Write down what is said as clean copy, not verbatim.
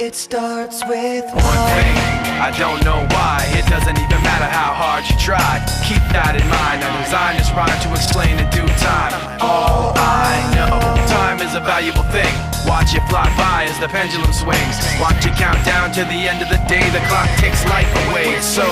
It starts with one thing, I don't know why. It doesn't even matter how hard you try. Keep that in mind. I designed this rhyme to explain in due time. All I know, time is a valuable thing. Watch it fly by as the pendulum swings. Watch it count down to the end of the day. The clock takes life away. It's so